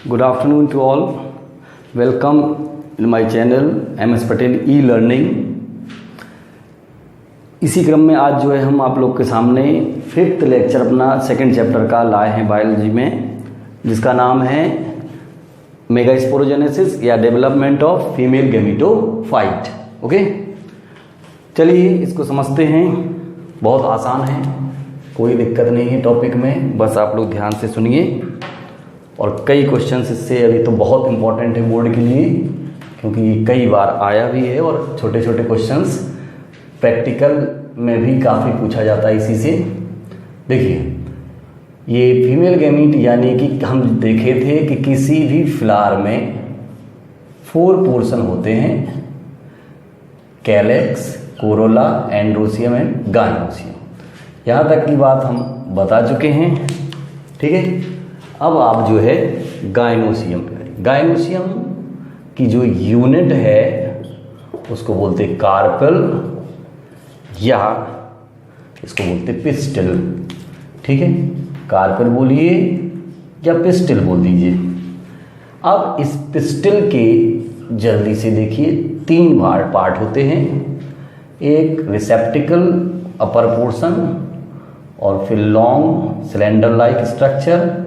Good afternoon to all. Welcome in my channel MS Patel E-Learning. इसी क्रम में आज जो है हम आप लोग के सामने 5th लेक्चर अपना 2nd चैप्टर का लाए हैं बायोलॉजी में, जिसका नाम है मेगास्पोरोजेनेसिस या development of female gametophyte. Okay, चलिए इसको समझते हैं। बहुत आसान है, कोई दिक्कत नहीं है टॉपिक में, बस आप लोग ध्यान से सुनिए। और कई क्वेश्चंस इससे अभी तो बहुत इंपॉर्टेंट है बोर्ड के लिए, क्योंकि ये कई बार आया भी है और छोटे छोटे क्वेश्चंस प्रैक्टिकल में भी काफ़ी पूछा जाता है इसी से। देखिए, ये फीमेल गैमीट यानी कि हम देखे थे कि किसी भी फ्लावर में 4 पोर्शन होते हैं, calyx, Corolla, androecium and gynoecium. यहाँ तक की बात हम बता चुके हैं, ठीक है। अब आप जो है गाइनोसियम की जो यूनिट है उसको बोलते हैं कार्पेल या इसको बोलते हैं पिस्टल, ठीक है। कार्पेल बोलिए या पिस्टल बोल दीजिए। अब इस पिस्टल के जल्दी से देखिए 3 पार्ट होते हैं, एक रिसेप्टिकल अपर पोर्शन और फिर long cylinder like structure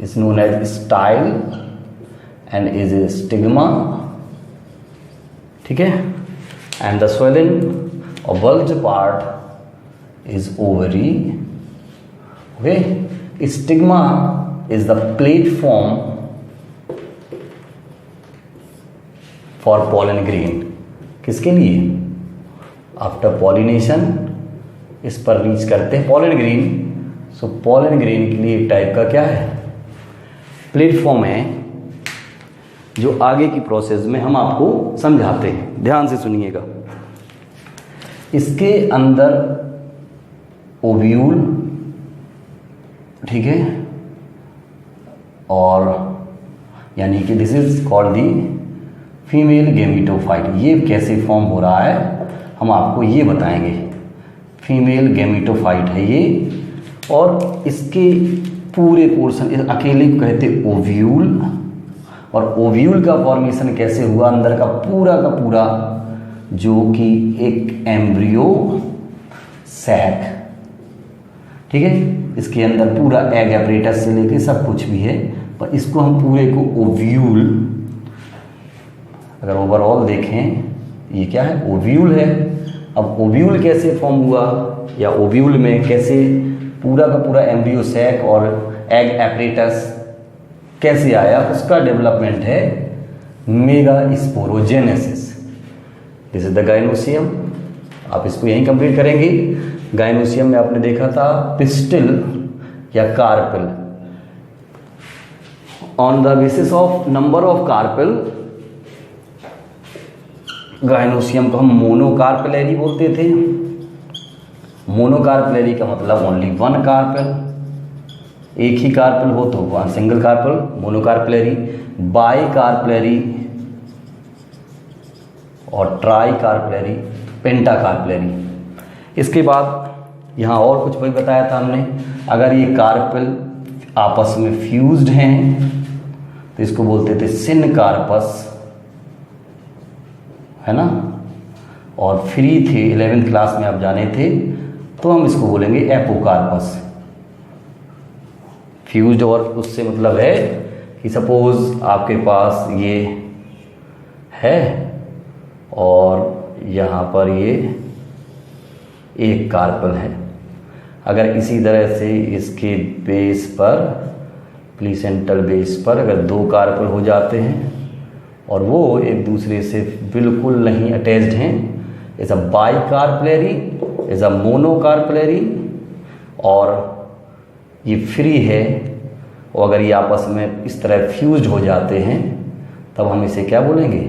is known as style and is a stigma, ठीक है। and the swelling or bulge part is ovary, okay। stigma is the platform for pollen grain। किसके लिए? After pollination इस पर reach करते हैं pollen grain. सो pollen grain के लिए एक टाइप का क्या है, प्लेटफॉर्म है, जो आगे की प्रोसेस में हम आपको समझाते हैं। ध्यान से सुनिएगा। इसके अंदर ओव्यूल, ठीक है, और यानी कि this is called the female gametophyte. ये कैसे फॉर्म हो रहा है हम आपको ये बताएंगे। फीमेल गैमेटोफाइट है ये, और इसके पूरे पोर्शन अकेले को कहते ओव्यूल। और ओव्यूल का फॉर्मेशन कैसे हुआ, अंदर का पूरा जो कि एक एम्ब्रियो सैक, ठीक है। इसके अंदर पूरा एग एपरेटस से लेके सब कुछ भी है, पर इसको हम पूरे को ओव्यूल, अगर ओवरऑल देखें ये क्या है, ओव्यूल है। अब ओव्यूल कैसे फॉर्म हुआ या ओव्यूल में कैसे पूरा का पूरा एम्ब्रियो सैक और एग एपरेटस कैसे आया, उसका डेवलपमेंट है megasporogenesis. This is the gynoecium. आप इसको यहीं कंप्लीट करेंगे। गाइनोसियम में आपने देखा था पिस्टिल या carpel. On the basis of number of carpel, gynoecium को हम मोनोकार्पेलरी बोलते थे। मोनोकार्पेलरी का मतलब ओनली 1 कार्पेल, एक ही कार्पेल हो तो 1 single carpel monocarpellary. By carpellary और ट्राई कार्पेलरी, पेंटाकार्पेलरी। इसके बाद यहाँ और कुछ भी बताया था हमने, अगर ये कार्पेल आपस में फ्यूज्ड हैं तो इसको बोलते थे सिनकार्पस, है ना। और फ्री थे 11th क्लास में आप जाने थे तो हम इसको बोलेंगे एपोकार्पस। फ्यूज्ड और उससे मतलब है कि सपोज आपके पास ये है और यहाँ पर ये एक कार्पेल है। अगर इसी तरह से इसके बेस पर, प्लीसेंटल बेस पर अगर 2 कार्पेल हो जाते हैं और वो एक दूसरे से बिल्कुल नहीं अटैच्ड हैं, is a bicarpellary, is a monocarpellary. और ये फ्री है, और अगर ये आपस में इस तरह फ्यूज्ड हो जाते हैं तब हम इसे क्या बोलेंगे,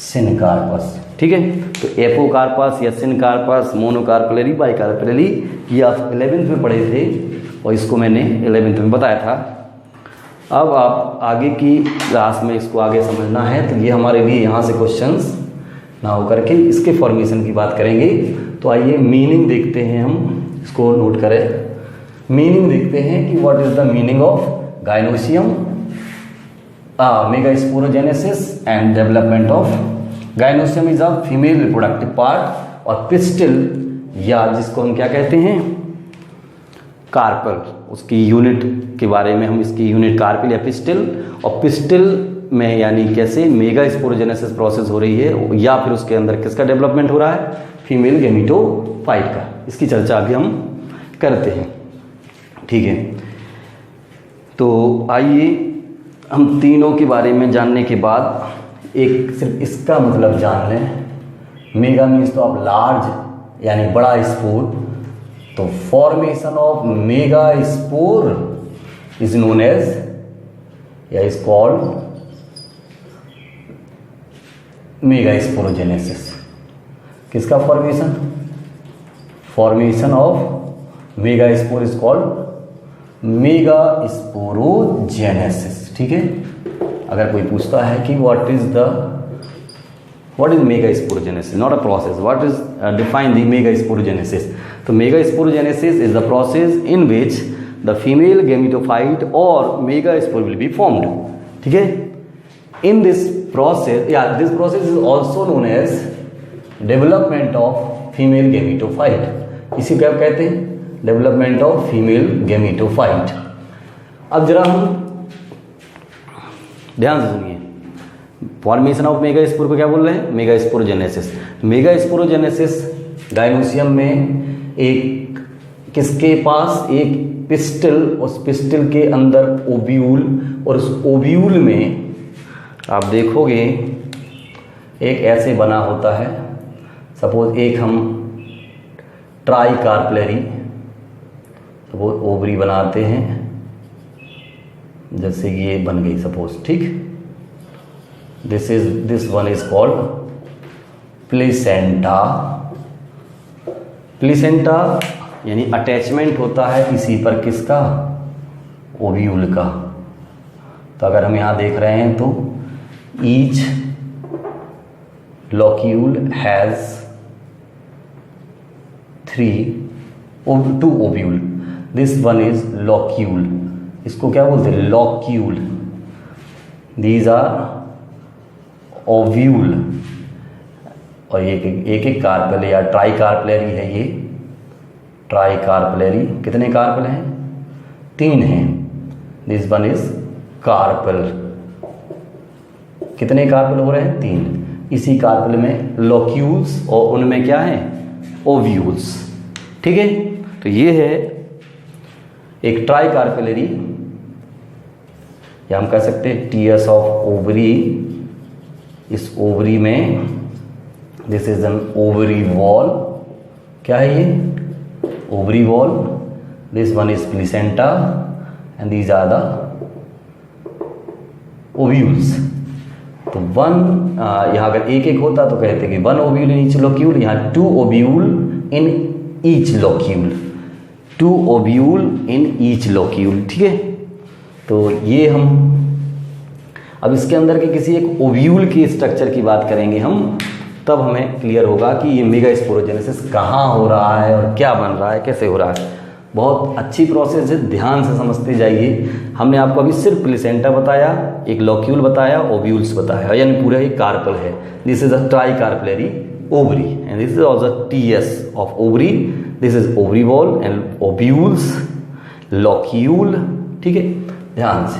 सिनकार्पस, ठीक है। तो एपोकार्पस या सिनकार्पस, मोनोकार्पेलरी, बाइकार्पेलरी, ये आप 11th में पढ़े थे और इसको मैंने 11th में बताया था। अब आप आगे की क्लास में इसको आगे समझना है तो ये हमारे लिए यहाँ से क्वेश्चंस ना हो करके इसके फॉर्मेशन की बात करेंगे। तो आइए मीनिंग देखते हैं, हम इसको नोट करें। मीनिंग देखते हैं कि what is the meaning of gynoecium. Megasporogenesis and development of gynoecium is a female reproductive part, और पिस्टिल या जिसको हम क्या कहते हैं कार्पल, उसकी यूनिट के बारे में हम इसकी यूनिट कार्पिल या पिस्टिल, और पिस्टिल में यानी कैसे मेगास्पोरोजेनेसिस प्रोसेस हो रही है या फिर उसके अंदर किसका डेवलपमेंट हो रहा है, फीमेल गेमिटोफाइट का। इसकी चर्चा अभी हम करते हैं, ठीक है। तो आइए हम तीनों के बारे में जानने के बाद एक सिर्फ इसका मतलब जान लें। मेगा मीन्स तो आप लार्ज यानी बड़ा स्पोर, तो formation of mega spore is known as या इज कॉल्ड मेगा स्पोरोजेनेसिस। किसका formation? Formation of mega spore is called mega sporogenesis, ठीक है। अगर कोई पूछता है कि what is mega sporogenesis, not a process, what is define the mega sporogenesis, तो mega sporogenesis is the process in which the female gametophyte और mega spore will be formed, ठीक है। In this process this process is also known as development of female gametophyte. इसी को आप कहते हैं development of female gametophyte. अब जरा हम ध्यान से सुनिए, फॉर्मेशन ऑफ मेगा स्पोर को क्या बोल रहे हैं, mega sporogenesis. Mega sporogenesis gynoecium में एक किसके पास, एक पिस्टिल, उस पिस्टिल के अंदर ओव्यूल, और उस ओव्यूल में आप देखोगे एक ऐसे बना होता है, सपोज एक हम ट्राई कार्पलेरी सपोज ओवरी बनाते हैं, जैसे ये बन गई सपोज, ठीक। This one is called placenta. Placenta यानी अटैचमेंट होता है इसी पर किसका, ओव्यूल का। तो अगर हम यहाँ देख रहे हैं तो each locule has 2 ovule, this one is locule, इसको क्या बोलते हैं, लॉक्यूल। दीज आर ओव्यूल, और ये एक कार्पेल या ट्राई कार्पलेरी है, ये ट्राई कार्पलेरी। कितने कार्पेल हैं, 3 हैं। दिस वन इज कार्पेल, कितने कार्पेल हो रहे हैं, 3। इसी कार्पेल में लॉक्यूल्स और उनमें क्या है, ओव्यूल्स, ठीक है। तो ये है एक ट्राई कार्पेलरी, या हम कह सकते हैं टीएस ऑफ ओवरी। इस ओवरी में this is an ovary wall, क्या है ये, ovary wall. This one is placenta and these are the ovules. तो यहाँ अगर एक होता तो कहते कि 1 ओव्यूल इन ईच लॉक्यूल, यहाँ 2 ovule in each locule, 2 ovule in each locule, ठीक है। तो ये हम अब इसके अंदर के किसी एक ओव्यूल की स्ट्रक्चर की बात करेंगे हम, तब हमें क्लियर होगा कि ये मेगा स्पोरोजेनेसिस कहाँ हो रहा है और क्या बन रहा है, कैसे हो रहा है। बहुत अच्छी प्रोसेस है, ध्यान से समझते जाइए। हमने आपको अभी सिर्फ प्लेसेंटा बताया, एक लॉक्यूल बताया, ओव्यूल्स बताया, यानी पूरा एक कार्पल है। This is a tri carpellary ovary and this is also TS of ovary. This is ovary wall and ovules, locule, ठीक है। ध्यान से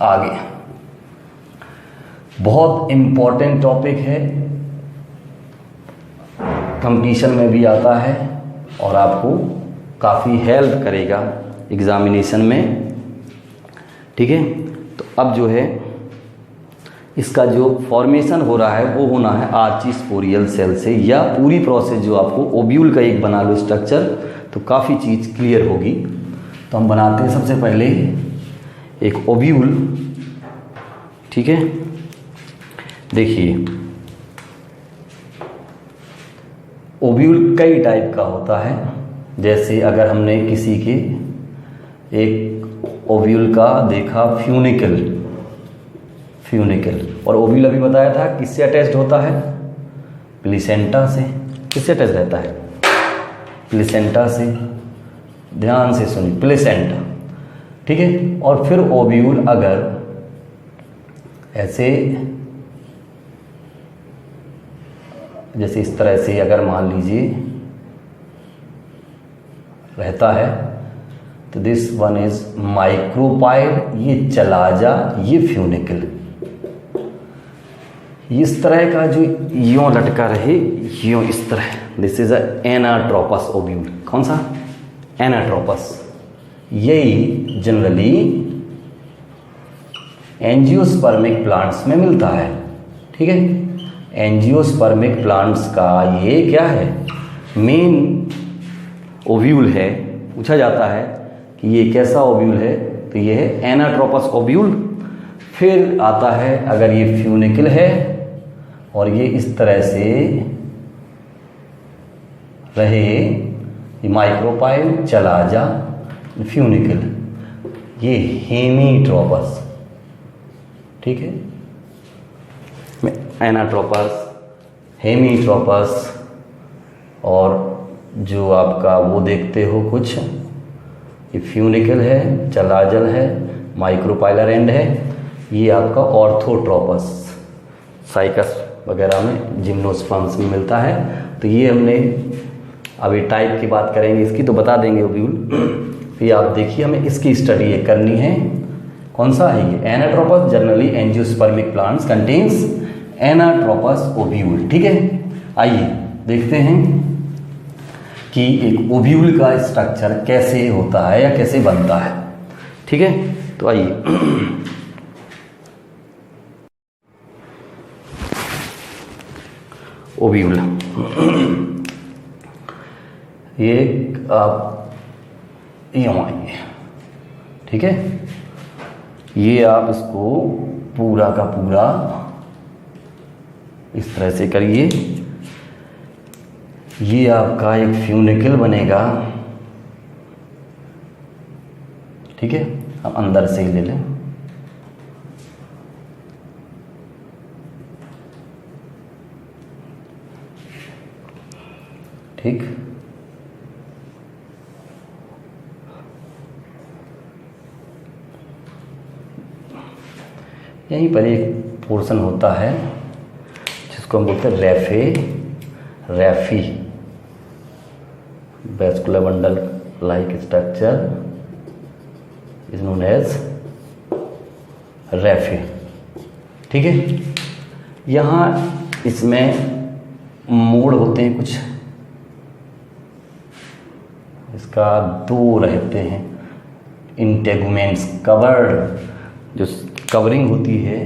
आगे, बहुत इंपॉर्टेंट टॉपिक है, कंपटीशन में भी आता है और आपको काफ़ी हेल्प करेगा एग्जामिनेशन में, ठीक है। तो अब जो है इसका जो फॉर्मेशन हो रहा है वो होना है आर्चिस्पोरियल सेल से, या पूरी प्रोसेस जो आपको ओव्यूल का एक बना लो स्ट्रक्चर, तो काफ़ी चीज़ क्लियर होगी। तो हम बनाते हैं सबसे पहले एक ओव्यूल, ठीक है। देखिए ओव्यूल कई टाइप का होता है, जैसे अगर हमने किसी के एक ओव्यूल का देखा फ्यूनिकल, और ओव्यूल अभी बताया था किससे अटैच्ड होता है, प्लेसेंटा से। किससे अटैच रहता है, प्लेसेंटा से। ध्यान से सुनिए, प्लेसेंटा, ठीक है। और फिर ओव्यूल अगर ऐसे, जैसे इस तरह से अगर मान लीजिए रहता है तो दिस वन इज माइक्रोपाइल, ये चला जा, ये फ्यूनिकल। इस तरह का जो यूं लटका रहे, यूं इस तरह, दिस इज एनाट्रोपस ओव्यूल। कौन सा? एनाट्रोपस। यही जनरली एंजियोस्पर्मिक प्लांट्स में मिलता है। ठीक है, एंजियोस्पर्मिक प्लांट्स का ये क्या है, मेन ओव्यूल है। पूछा जाता है कि ये कैसा ओव्यूल है, तो ये है एनाट्रोपस ओव्यूल। फिर आता है अगर ये फ्यूनिकल है और ये इस तरह से रहे, ये माइक्रोपाइल, चला जा, फ्यूनिकल, ये हेमीट्रोपस। ठीक है, एनाट्रोपस, हेमीट्रोपस, और जो आपका वो देखते हो कुछ, ये फ्यूनिकल है, चलाजल है, माइक्रोपाइलर एंड है, ये आपका ऑर्थोट्रोपस, साइकस वगैरह में, जिम्नोस्पर्म्स में मिलता है। तो ये हमने अभी टाइप की बात करेंगे इसकी, तो बता देंगे ओव्यूल। फिर आप देखिए हमें इसकी स्टडी ये करनी है। कौन सा है ये? Anatropous. Generally angiospermic plants contains anatropous ovule. ठीक है, आइए देखते हैं कि एक ओव्यूल का स्ट्रक्चर कैसे होता है या कैसे बनता है। ठीक है, तो आइए ओव्यूल। ये आप यूं आइए। ठीक है, ये आप इसको पूरा का पूरा इस तरह से करिए। ये आपका एक फ्यूनिकल बनेगा। ठीक है, हम अंदर से ही ले लें। ठीक, यहीं पर एक पोर्शन होता है जिसको हम बोलते हैं raphe, vascular bundle like structure is known as raphe. ठीक है, यहाँ इसमें मोड़ होते हैं कुछ, इसका दो रहते हैं इंटेगुमेंट्स, कवर्ड, जो कवरिंग होती है,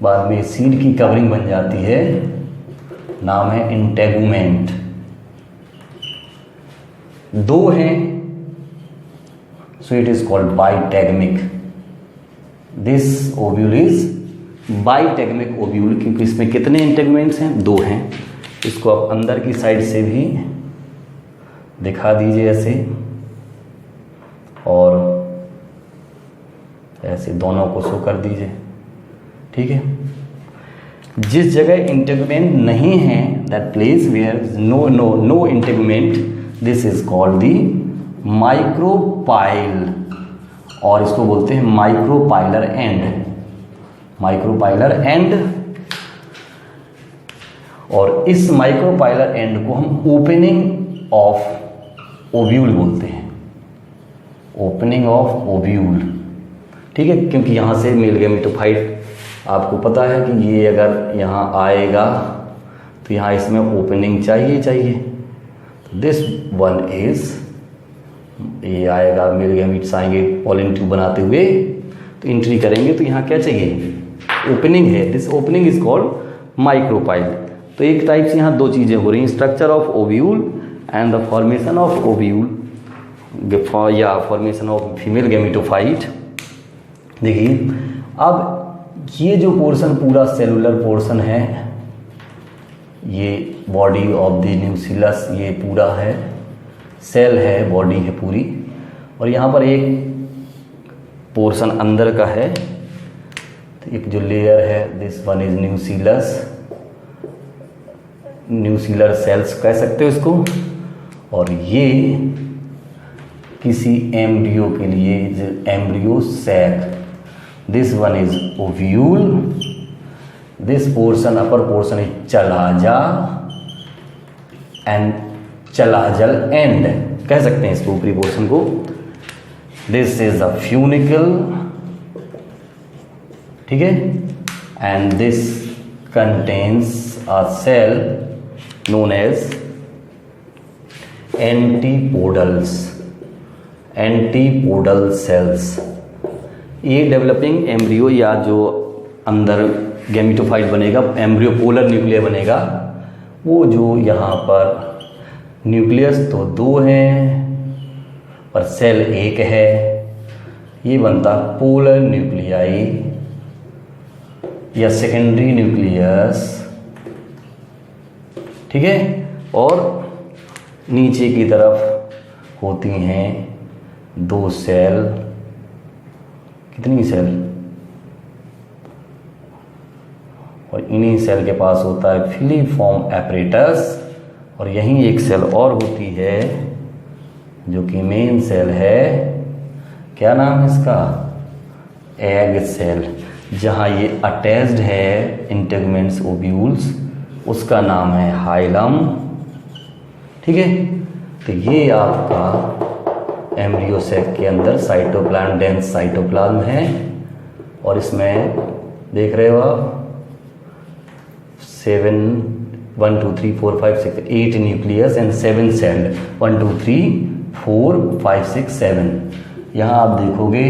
बाद में सीड की कवरिंग बन जाती है, नाम है इंटेगुमेंट। दो हैं, so it is called bitegmic. This ovule is bitegmic ovule, क्योंकि इसमें कितने इंटेगुमेंट्स हैं? दो हैं। इसको आप अंदर की साइड से भी दिखा दीजिए ऐसे, और ऐसे दोनों को शो कर दीजिए। ठीक है, जिस जगह इंटेगुमेंट नहीं है, that place where no integument, this is called the micropyle, और इसको बोलते हैं माइक्रोपाइलर एंड। माइक्रोपाइलर एंड, और इस माइक्रोपाइलर एंड को हम ओपनिंग ऑफ ओव्यूल बोलते हैं, ओपनिंग ऑफ ओव्यूल। ठीक है, क्योंकि यहाँ से मेल गैमेटोफाइट, आपको पता है कि ये अगर यहाँ आएगा तो यहाँ इसमें ओपनिंग चाहिए। दिस वन इज, ये आएगा, मेल गैमेट्स आएंगे पॉलिन ट्यूब बनाते हुए, तो एंट्री करेंगे तो यहाँ क्या चाहिए? ओपनिंग है। This opening is called micropyle. तो एक टाइप से यहाँ दो चीज़ें हो रही हैं, structure of ovule and the formation of ovule या फॉर्मेशन ऑफ फीमेल गैमेटोफाइट। देखिए, अब ये जो पोर्शन पूरा सेलुलर पोर्शन है, ये बॉडी ऑफ द न्यूसिलस, ये पूरा है, सेल है, बॉडी है पूरी, और यहाँ पर एक पोर्शन अंदर का है, तो एक जो लेयर है, this one is nucellus, nucellar cells कह सकते हो इसको, और ये किसी एम्ब्रियो के लिए embryo sac, this one is ovule, this portion upper portion is chalaza and chalazal and कह सकते हैं इसको ऊपरी पोर्शन को। दिस इज अ फ्यूनिकल, ठीक है, and this contains a cell known as antipodals, antipodal cells. ये डेवलपिंग एम्ब्रियो या जो अंदर गैमेटोफाइट बनेगा, एम्ब्रियो पोलर न्यूक्लियर बनेगा, वो जो यहाँ पर न्यूक्लियस तो 2 हैं पर सेल 1 है, ये बनता पोलर न्यूक्लियाई या सेकेंडरी न्यूक्लियस, ठीक है। और नीचे की तरफ होती हैं 2 सेल, कितनी सेल, और इन्हीं सेल के पास होता है फिलीफॉर्म एपरेटस, और यहीं एक सेल और होती है जो कि मेन सेल है, क्या नाम है इसका, एग सेल, जहाँ ये अटैच्ड है इंटेगुमेंट्स ओव्यूल्स, उसका नाम है हाइलम, ठीक है। तो ये आपका एम्ब्रियो सेक के अंदर साइटोप्लाज्म, डेंस साइटोप्लाज्म है, और इसमें देख रहे हो आप 1 2 3 4 5 6 8 न्यूक्लियस एंड 7 सेल, 1 2 3 4 5 6 7। यहाँ आप देखोगे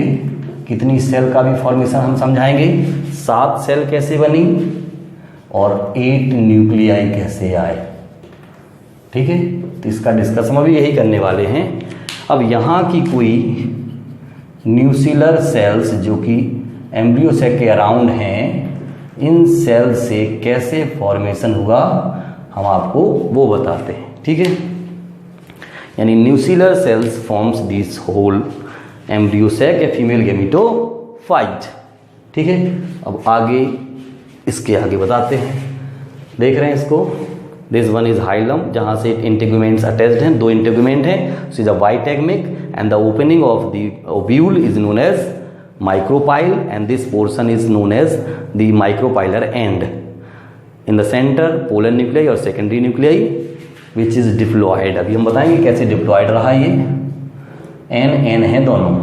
कितनी सेल का भी फॉर्मेशन हम समझाएंगे, 7 सेल कैसे बनी और 8 न्यूक्लियाई कैसे आए, ठीक है। तो इसका डिस्कशन अभी यही करने वाले हैं। अब यहाँ की कोई न्यूसिलर सेल्स जो कि एम्ब्रियो सेक के अराउंड हैं, इन सेल से कैसे फॉर्मेशन हुआ हम आपको वो बताते हैं, ठीक है। यानी nucellar cells forms this whole embryo sac a female gametophyte, ठीक है। अब आगे इसके आगे बताते हैं, देख रहे हैं इसको, दिस वन इज हाइलम, जहाँ से इंटेगुमेंट्स अटैच्ड हैं, 2 इंटेगुमेंट हैं, so is a bitegmic and the opening of the ovule is known as micropyle and this portion is known as the micropylar end. In the center polar nuclei और secondary nuclei which is diploid। अभी हम बताएंगे कैसे diploid रहा ये, n है दोनों,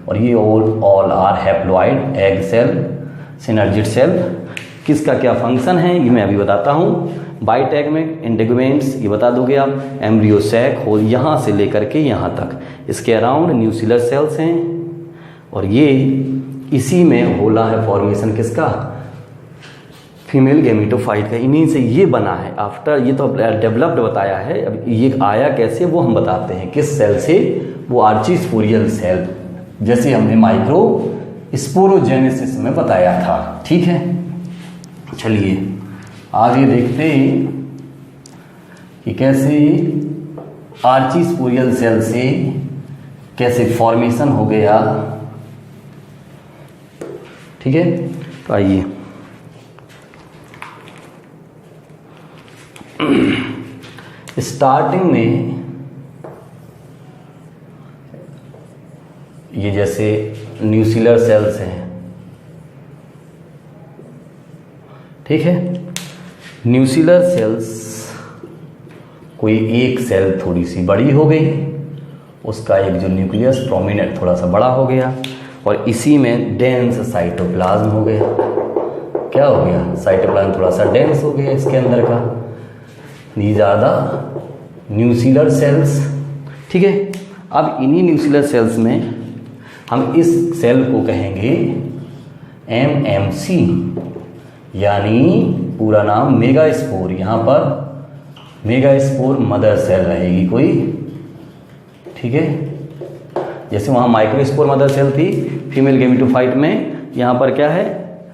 और ये all are haploid, egg cell, synergid cell। किसका क्या फंक्शन है ये मैं अभी बताता हूँ। वाइट एग में इंटेगुमेंट्स ये बता दोगे आप, एम्ब्रियो सैक होल यहाँ से लेकर के यहाँ तक, इसके अराउंड न्यूसिलर सेल्स हैं, और ये इसी में होला है फॉर्मेशन किसका, फीमेल गैमेटोफाइट का, इन्हीं से ये बना है। आफ्टर ये तो डेवलप्ड बताया है, अब ये आया कैसे वो हम बताते हैं, किस सेल से, वो आर्चीस्पोरियल सेल, जैसे हमने माइक्रो स्पोरोजेनेसिस में बताया था, ठीक है। चलिए आगे देखते हैं कि कैसे आर्चीस्पोरियल सेल से कैसे फॉर्मेशन हो गया, ठीक है। तो आइए स्टार्टिंग में ये जैसे न्यूसिलर सेल्स हैं, ठीक है। न्यूसिलर सेल्स कोई एक सेल थोड़ी सी बड़ी हो गई, उसका एक जो न्यूक्लियस प्रोमिनेंट थोड़ा सा बड़ा हो गया, और इसी में डेंस साइटोप्लाज्म हो गया। क्या हो गया, साइटोप्लाज्म थोड़ा सा डेंस हो गया इसके अंदर का। ये ज़्यादा न्यूसिलर सेल्स, ठीक है। अब इन्हीं न्यूसिलर सेल्स में हम इस सेल को कहेंगे MMC, यानी पूरा नाम मेगास्पोर। यहाँ पर मेगास्पोर मदर सेल रहेगी कोई, ठीक है। जैसे वहाँ माइक्रोस्पोर मदर सेल थी फीमेल गैमेटोफाइट में, यहाँ पर क्या है,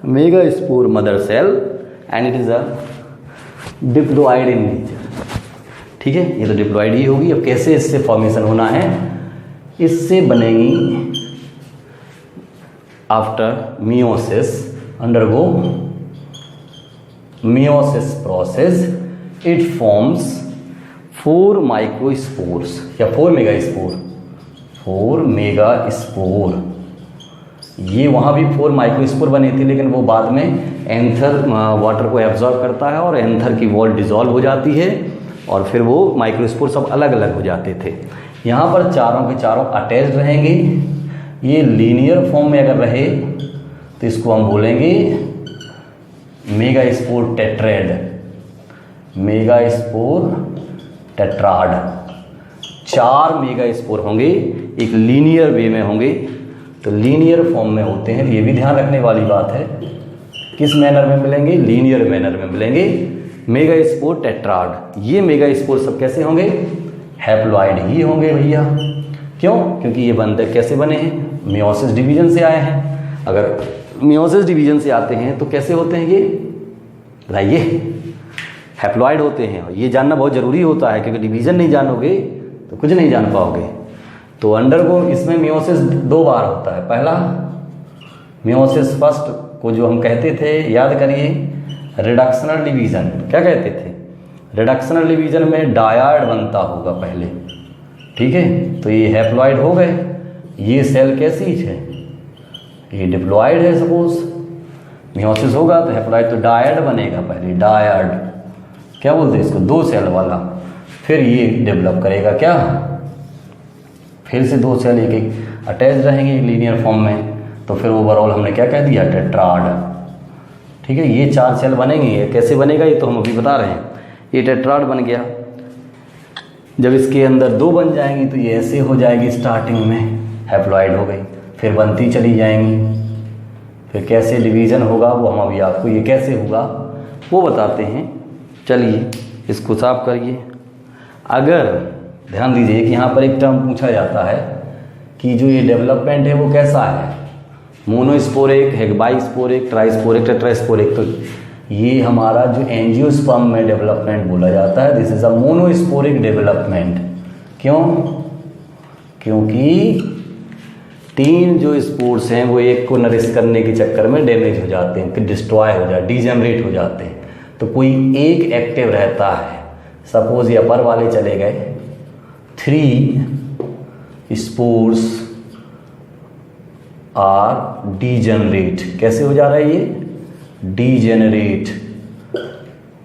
megaspore mother cell, and it is a diploid in nature, ठीक है। ये तो डिप्लॉइड ही होगी। अब कैसे इससे फॉर्मेशन होना है, इससे बनेगी after meiosis, undergo meiosis process, it forms 4 microspores या 4 मेगास्पोर, 4 मेगास्पोर, ये वहाँ भी 4 माइक्रोस्पोर बने थे, लेकिन वो बाद में एंथर वाटर को एब्जॉर्ब करता है और एंथर की वॉल डिसॉल्व हो जाती है और फिर वो माइक्रोस्पोर सब अलग अलग हो जाते थे। यहाँ पर चारों के चारों अटैच्ड रहेंगे। ये लीनियर फॉर्म में अगर रहे तो इसको हम बोलेंगे megaspore tetrad, megaspore tetrad. 4 megaspore होंगे, एक लीनियर वे में होंगे, तो लीनियर फॉर्म में होते हैं। ये भी ध्यान रखने वाली बात है, किस मैनर में मिलेंगे, लीनियर मैनर में मिलेंगे मेगास्पोर टेट्राड। ये मेगास्पोर सब कैसे होंगे, हैप्लॉइड ही होंगे भैया। क्यों, क्योंकि ये बनते कैसे बने हैं, मियोसिस डिवीजन से आए हैं। अगर मियोसिस डिवीजन से आते हैं तो कैसे होते हैं ये, बताइए, हैप्लॉइड होते हैं। और ये जानना बहुत ज़रूरी होता है, क्योंकि डिवीज़न नहीं जानोगे तो कुछ नहीं जान पाओगे। तो अंडरगो इसमें मियोसिस 2 बार होता है। पहला मियोसिस फर्स्ट को जो हम कहते थे, याद करिए, रिडक्शनल डिवीज़न। क्या कहते थे, रिडक्शनल डिवीज़न में डायड बनता होगा पहले, ठीक है। तो ये हैप्लॉइड हो गए। ये सेल कैसी है, ये डिप्लॉइड है। सपोज मियोसिस होगा तो हैप्लॉइड, तो डायड बनेगा पहले, डायड क्या बोलते हैं इसको, 2 सेल वाला। फिर ये डेवलप करेगा क्या, फिर से 2 सेल एक एक अटैच रहेंगे लीनियर फॉर्म में। तो फिर ओवरऑल हमने क्या कह दिया, टेट्राड, ठीक है। ये 4 सेल बनेंगे। ये कैसे बनेगा ये तो हम अभी बता रहे हैं। ये टेट्राड बन गया। जब इसके अंदर 2 बन जाएंगी तो ये ऐसे हो जाएगी, स्टार्टिंग में हैप्लॉइड हो गई, फिर बनती चली जाएंगी। फिर कैसे डिवीज़न होगा वो हम अभी आपको, ये कैसे होगा वो बताते हैं। चलिए इसको साफ करिए। अगर ध्यान दीजिए कि यहाँ पर एक टर्म पूछा जाता है कि जो ये डेवलपमेंट है वो कैसा है, मोनोस्पोरिक है, बाइस्पोरिक, ट्राइस्पोरिक, टेट्रास्पोरिक। तो ये हमारा जो एंजियोस्पर्म में डेवलपमेंट बोला जाता है, this is a monosporic development. क्यों, क्योंकि 3 जो स्पोर्स हैं वो एक को नरिश करने के चक्कर में डैमेज हो जाते हैं, डिस्ट्रॉय हो जाते, डिजेनरेट हो जाते हैं। तो कोई एक एक्टिव रहता है। सपोज ये अपर वाले चले गए, 3 स्पोर्स आर डीजेनरेट। कैसे हो जा रहा है ये, डीजेनरेट।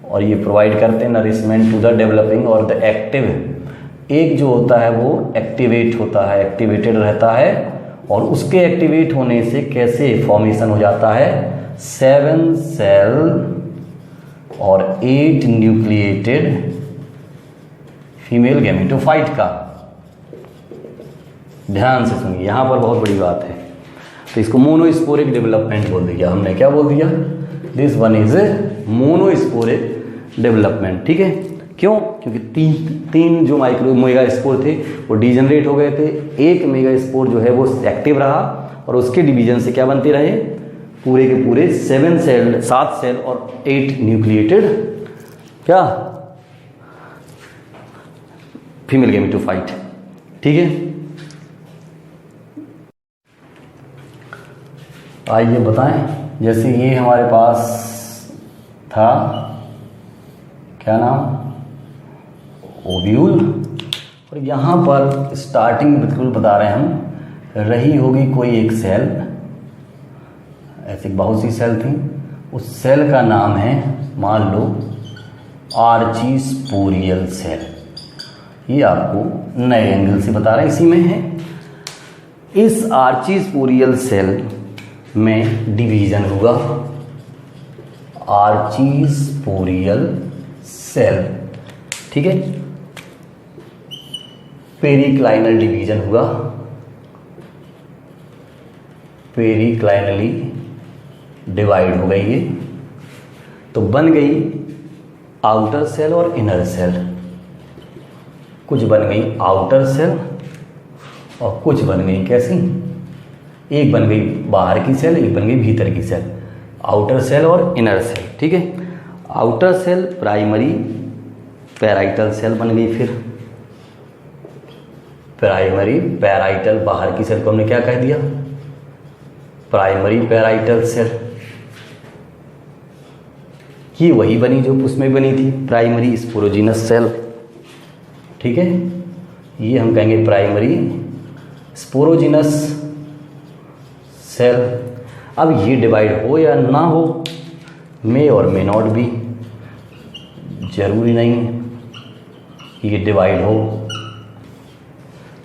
और ये प्रोवाइड करते हैं नरिशमेंट टू द डेवलपिंग और द एक्टिव। एक जो होता है वो एक्टिवेट होता है, एक्टिवेटेड रहता है। और उसके एक्टिवेट होने से कैसे फॉर्मेशन हो जाता है, 7 सेल और 8 न्यूक्लिएटेड फीमेल गैमेटोफाइट का। ध्यान से सुनिए, यहाँ पर बहुत बड़ी बात है। तो इसको मोनोस्पोरिक डेवलपमेंट बोल दिया हमने। क्या बोल दिया, this one is monosporic development, ठीक है। क्यों, क्योंकि 3 जो मेगास्पोर थे वो डिजेनरेट हो गए थे। एक मेगास्पोर जो है वो एक्टिव रहा और उसके डिवीजन से क्या बनते रहे, पूरे के पूरे 7 सेल और 8 न्यूक्लिएटेड क्या, फीमेल गैमेटोफाइट, ठीक है। आइए बताएं, जैसे ये हमारे पास था, क्या नाम, ओव्यूल। और यहाँ पर स्टार्टिंग बिल्कुल बता रहे हैं हम, रही होगी कोई एक सेल, ऐसी बहुत सी सेल थी। उस सेल का नाम है, मान लो, आर्चीस्पोरियल सेल। ये आपको नए एंगल से बता रहे हैं, इसी में है। इस आर्चीस्पोरियल सेल में डिवीजन हुआ, आर्चीस्पोरियल सेल, ठीक है। पेरिक्लाइनल डिवीजन हुआ, पेरिक्लाइनली डिवाइड हो गई ये, तो बन गई आउटर सेल और इनर सेल। कुछ बन गई आउटर सेल और कुछ बन गई कैसी, एक बन गई बाहर की सेल, एक बन गई भीतर की सेल, आउटर सेल और इनर सेल, ठीक है। Outer cell primary parietal cell बन गई। फिर प्राइमरी पैराइटल, बाहर की सेल को हमने क्या कह दिया, प्राइमरी पैराइटल सेल। ये वही बनी जो उसमें बनी थी, प्राइमरी स्पोरोजिनस सेल, ठीक है। ये हम कहेंगे प्राइमरी स्पोरोजिनस सेल। अब ये डिवाइड हो या ना हो, मे और मे नॉट बी, जरूरी नहीं है कि ये डिवाइड हो,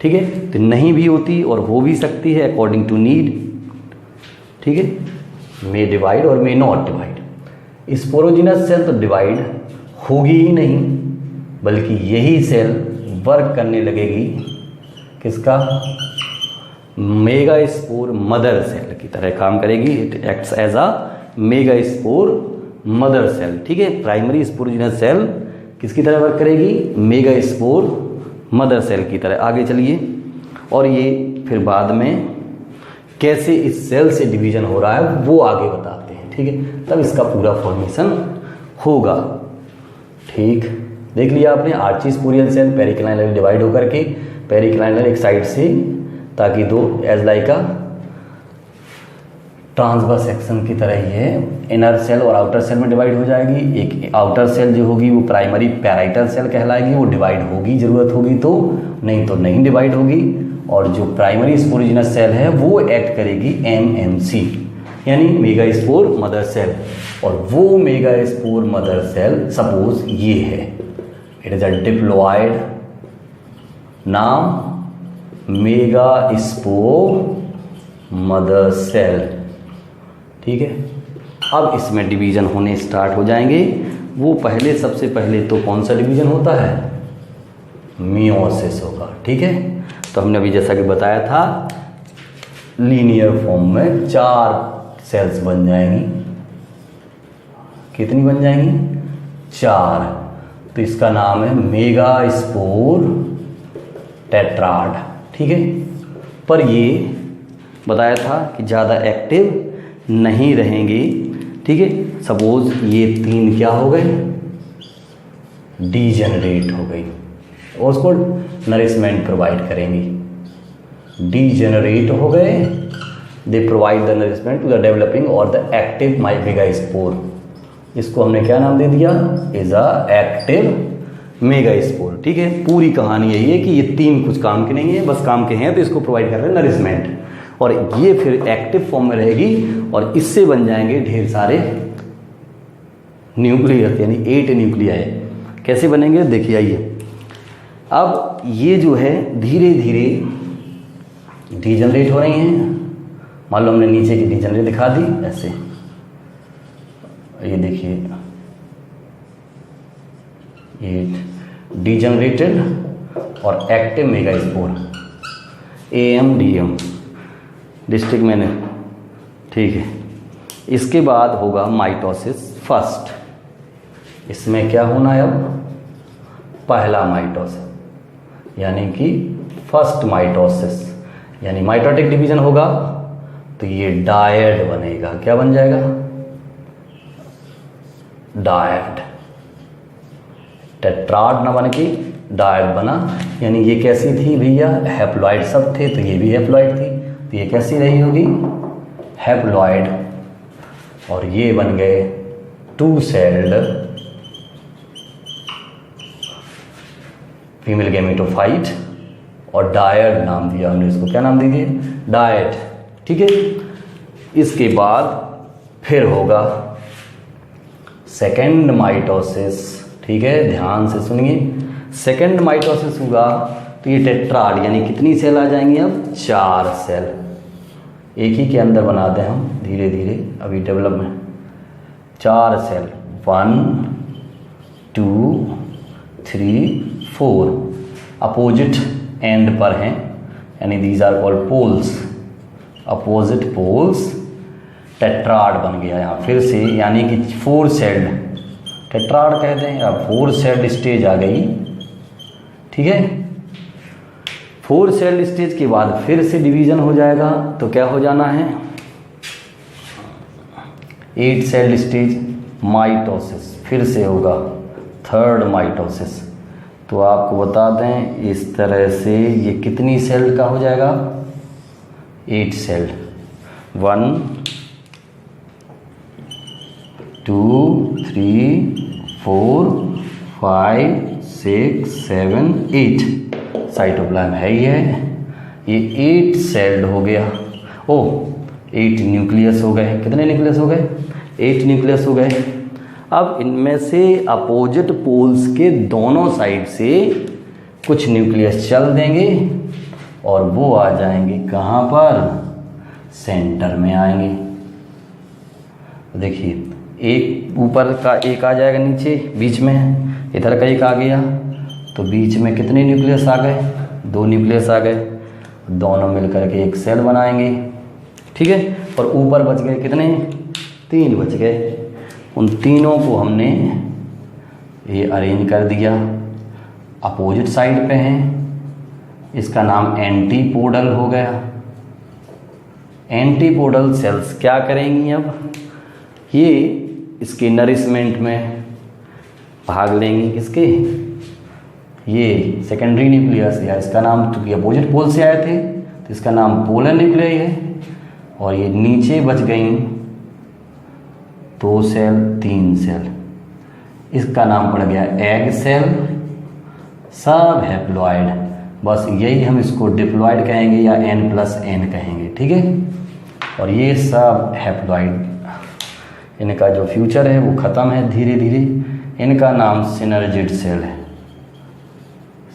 ठीक है। तो नहीं भी होती और हो भी सकती है अकॉर्डिंग टू नीड, ठीक है। मे डिवाइड और may not divide. Sporogenous cell तो डिवाइड होगी ही नहीं, बल्कि यही सेल वर्क करने लगेगी किसका, मेगा स्पोर मदर सेल की तरह काम करेगी। It acts as a megaspore mother cell, ठीक है। प्राइमरी स्पोरोजिनस सेल किसकी तरह वर्क करेगी, मेगा स्पोर मदर सेल की तरह। आगे चलिए, और ये फिर बाद में कैसे इस सेल से डिवीजन हो रहा है वो आगे बताते हैं, ठीक है। तब इसका पूरा फॉर्मेशन होगा, ठीक। देख लिया आपने, आर्चीस्पोरियल सेल पेरिक्लाइनल डिवाइड होकर के, पेरिक्लाइनल एक साइड से, ताकि दो as like a transverse section की तरह ही है, इनर सेल और आउटर सेल में डिवाइड हो जाएगी। एक आउटर सेल जो होगी वो प्राइमरी पैराइटल सेल कहलाएगी, वो डिवाइड होगी जरूरत होगी तो, नहीं तो नहीं डिवाइड होगी। और जो प्राइमरी स्पोरोजिनस सेल है वो एक्ट करेगी एमएमसी, यानी मेगा स्पोर मदर सेल। और वो megaspore mother cell suppose ये है, इट इज अ डिप्लॉयड, नाम मेगा स्पोर मदर सेल, ठीक है। अब इसमें डिवीजन होने स्टार्ट हो जाएंगे। वो पहले, सबसे पहले तो कौन सा डिवीजन होता है, मियोसिस होगा, ठीक है। तो हमने अभी जैसा कि बताया था, लीनियर फॉर्म में 4 सेल्स बन जाएंगी। कितनी बन जाएंगी, 4। तो इसका नाम है मेगा स्पोर टेट्राड, ठीक है। पर ये बताया था कि ज़्यादा एक्टिव नहीं रहेंगे, ठीक है। सपोज ये 3 क्या हो गए, डीजेनरेट हो गई, और उसको नरिशमेंट प्रोवाइड करेंगी। डीजेनरेट हो गए, they provide the nourishment to the developing और द एक्टिव मेगा स्पोर। इसको हमने क्या नाम दे दिया, is a active megaspore, ठीक है। पूरी कहानी यही है कि ये 3 कुछ काम के नहीं है, बस काम के हैं तो इसको प्रोवाइड कर रहे हैं नरिशमेंट, और ये फिर एक्टिव फॉर्म में रहेगी और इससे बन जाएंगे ढेर सारे न्यूक्लियस, यानी 8 न्यूक्लियाई। कैसे बनेंगे देखिए, आइए। अब ये जो है धीरे धीरे डीजनरेट हो रही हैं। मान लो हमने नीचे की डीजनरेट दिखा दी ऐसे, ये देखिए, ये डीजनरेटेड और active mega spore, AMDM district मैंने, ठीक है। इसके बाद होगा माइटोसिस फर्स्ट। इसमें क्या होना है, अब पहला माइटोसिस, यानी कि फर्स्ट माइटोसिस, यानी माइटोटिक डिवीजन होगा तो ये डायड बनेगा। क्या बन जाएगा, डायड, टेट्राड ना बन के डायड बना। यानी ये कैसी थी भैया, हैप्लॉइड सब थे तो ये भी हैप्लॉइड थी, तो ये कैसी रही होगी, हैप्लॉइड। और ये बन गए 2 सेल्ड फीमेल गैमेटोफाइट, और डायड नाम दिया हमने इसको, क्या नाम दीजिए, डायड, ठीक है। इसके बाद फिर होगा सेकेंड माइटोसिस, ठीक है, ध्यान से सुनिए। सेकेंड माइटोसिस हुआ तो ये टेट्राड, यानी कितनी सेल आ जाएंगी, अब 4 सेल। एक ही के अंदर बनाते हैं हम धीरे धीरे, अभी डेवलपमेंट। 4 सेल, 1 2 3 4 अपोजिट एंड पर हैं, यानी these are called poles, opposite poles. Tetrad बन गया यहाँ फिर से, यानी कि 4 सेल्ड टेट्राड कहते हैं, या 4 सेल्ड स्टेज आ गई, ठीक है। 4 सेल्ड स्टेज के बाद फिर से डिवीजन हो जाएगा, तो क्या हो जाना है, 8 सेल्ड स्टेज, माइटोसिस फिर से होगा, थर्ड माइटोसिस। तो आपको बता दें इस तरह से ये कितनी सेल का हो जाएगा, 8 सेल, 1 2 3 4 5 6 7 8 साइटोप्लाज्म है ही है, ये 8 सेल्ड हो गया। ओ 8 न्यूक्लियस हो गए। कितने न्यूक्लियस हो गए? 8 न्यूक्लियस हो गए। अब इनमें से अपोजिट पोल्स के दोनों साइड से कुछ न्यूक्लियस चल देंगे और वो आ जाएंगे कहाँ पर? सेंटर में आएंगे। देखिए, एक ऊपर का एक आ जाएगा, नीचे बीच में इधर का एक आ गया, तो बीच में कितने न्यूक्लियस आ गए? 2 न्यूक्लियस आ गए। दोनों मिलकर के एक सेल बनाएंगे, ठीक है। और ऊपर बच गए कितने? 3 बच गए। उन तीनों को हमने ये अरेंज कर दिया, अपोजिट साइड पे हैं। इसका नाम एंटीपोडल हो गया। एंटीपोडल सेल्स क्या करेंगी? अब ये इसके नरिशमेंट में भाग लेंगी। किसके? ये सेकेंडरी न्यूक्लियस, या इसका नाम, चूंकि अपोजिट पोल से आए थे तो इसका नाम पोलर न्यूक्लियाई है। और ये नीचे बच गई 2 सेल, 3 सेल, इसका नाम पड़ गया एग सेल। सब हैप्लॉइड, बस यही हम इसको डिप्लॉइड कहेंगे या N+N कहेंगे, ठीक है। और ये सब हैप्लॉइड, इनका जो फ्यूचर है वो ख़त्म है धीरे धीरे। इनका नाम सिनर्जिड सेल है।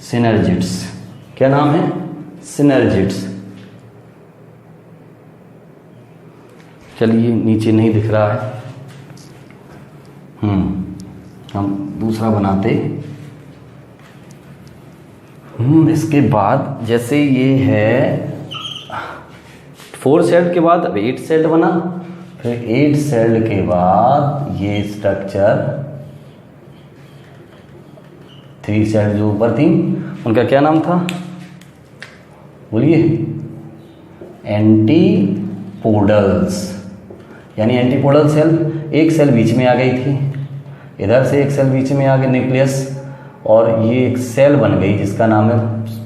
सिनर्जिड्स, क्या नाम है? सिनर्जिड्स। चलिए, नीचे नहीं दिख रहा है, हम दूसरा बनाते। इसके बाद जैसे ये है 4 सेल के बाद अब 8 सेल बना, फिर 8 सेल के बाद ये स्ट्रक्चर 3 सेल जो ऊपर थी उनका क्या नाम था? बोलिए। एंटीपोडल्स, यानी एंटीपोडल सेल। एक सेल बीच में आ गई थी, इधर से एक सेल बीच में आ गई न्यूक्लियस, और ये एक सेल बन गई जिसका नाम है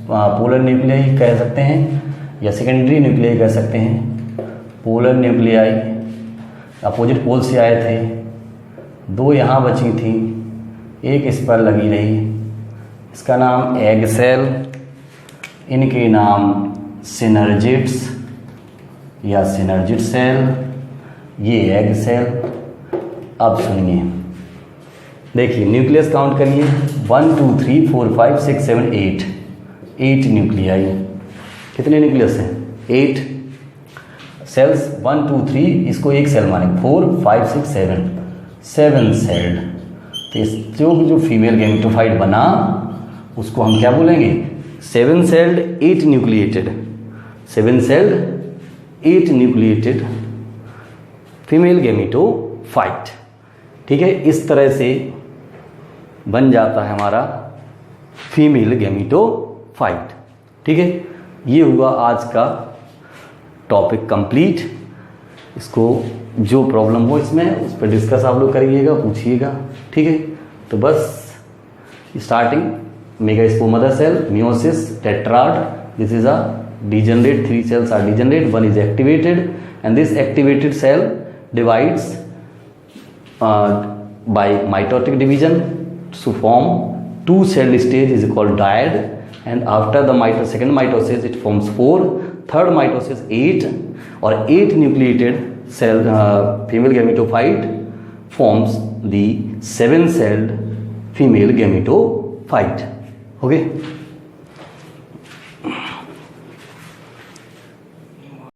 पोलर न्यूक्लियाई कह सकते हैं, या सेकेंडरी न्यूक्लियाई कह सकते हैं। पोलर न्यूक्लियाई अपोजिट पोल से आए थे, 2 यहाँ बची थी, एक इस पर लगी रही, इसका नाम एग सेल। इनके नाम सिनर्जिड्स या सिनर्जिड सेल, ये एग सेल। अब सुनिए, देखिए न्यूक्लियस काउंट करिए, 1 2 3 4 5 6 7 8 न्यूक्लियाई। कितने न्यूक्लियस हैं? 8 सेल्स। 1 2 3 इसको एक सेल माने, 4 5 6 7 सेल्ड। तो इस जो फीमेल गैमेटोफाइट बना उसको हम क्या बोलेंगे? 7 sailed 8 nucleated, 7 sailed 8 nucleated female gametophyte, ठीक है। इस तरह से बन जाता है हमारा फीमेल गैमेटोफाइट, ठीक है। ये हुआ आज का टॉपिक कंप्लीट। इसको जो प्रॉब्लम हो इसमें उस पर डिस्कस आप लोग करिएगा, पूछिएगा, ठीक है। तो बस starting megaspore mother cell, meiosis, tetrad, this is a degenerate, 3 cells are degenerate, 1 is activated, and this activated cell divides by mitotic division to form 2 cell stage is called dyad, and after the second mitosis it forms 4, third mitosis 8, or 8 nucleated cell female gametophyte forms the 7 celled female gametophyte. Okay.